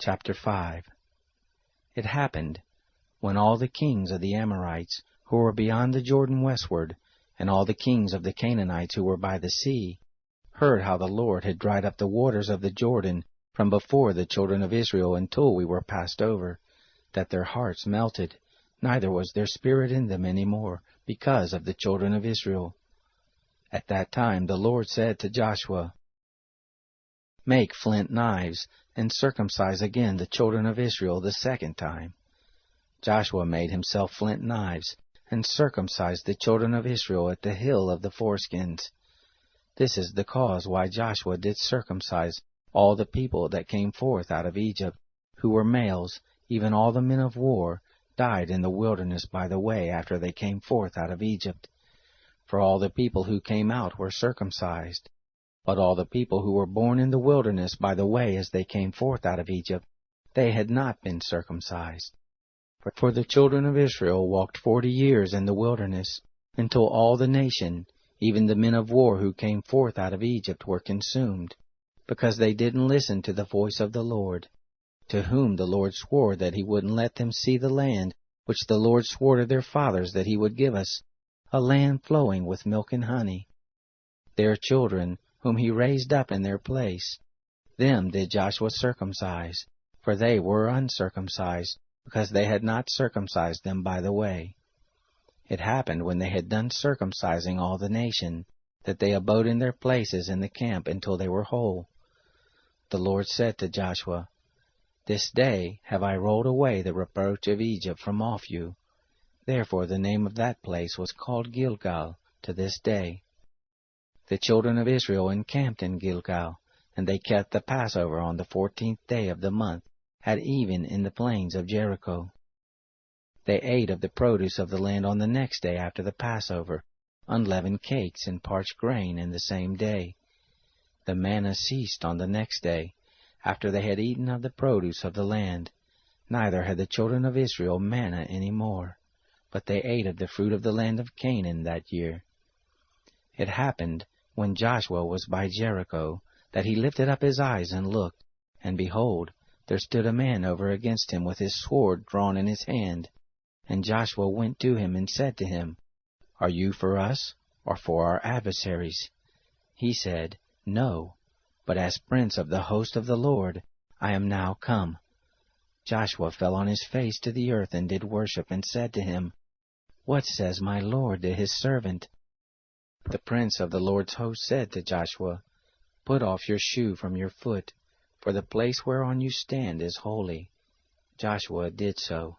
Chapter 5. It happened, when all the kings of the Amorites who were beyond the Jordan westward, and all the kings of the Canaanites who were by the sea, heard how the Lord had dried up the waters of the Jordan from before the children of Israel until we were passed over, that their hearts melted, neither was there spirit in them any more, because of the children of Israel. At that time the Lord said to Joshua, Make flint knives, and circumcise again the children of Israel the second time. Joshua made himself flint knives, and circumcised the children of Israel at the hill of the foreskins. This is the cause why Joshua did circumcise all the people that came forth out of Egypt, who were males, even all the men of war, died in the wilderness by the way after they came forth out of Egypt. For all the people who came out were circumcised. But all the people who were born in the wilderness by the way as they came forth out of Egypt, they had not been circumcised. For the children of Israel walked 40 years in the wilderness, until all the nation, even the men of war who came forth out of Egypt, were consumed, because they didn't listen to the voice of the Lord, to whom the Lord swore that he wouldn't let them see the land which the Lord swore to their fathers that he would give us, a land flowing with milk and honey. Their children, whom he raised up in their place, them did Joshua circumcise, for they were uncircumcised, because they had not circumcised them by the way. It happened when they had done circumcising all the nation, that they abode in their places in the camp until they were whole. The Lord said to Joshua, This day have I rolled away the reproach of Egypt from off you. Therefore the name of that place was called Gilgal to this day. The children of Israel encamped in Gilgal, and they kept the Passover on the 14th day of the month, at even in the plains of Jericho. They ate of the produce of the land on the next day after the Passover, unleavened cakes and parched grain in the same day. The manna ceased on the next day, after they had eaten of the produce of the land. Neither had the children of Israel manna any more, but they ate of the fruit of the land of Canaan that year. It happened, when Joshua was by Jericho, that he lifted up his eyes and looked, and behold, there stood a man over against him with his sword drawn in his hand. And Joshua went to him and said to him, Are you for us, or for our adversaries? He said, No, but as prince of the host of the Lord, I am now come. Joshua fell on his face to the earth and did worship, and said to him, What says my Lord to his servant? The prince of the Lord's host said to Joshua, Put off your shoe from your foot, for the place whereon you stand is holy. Joshua did so.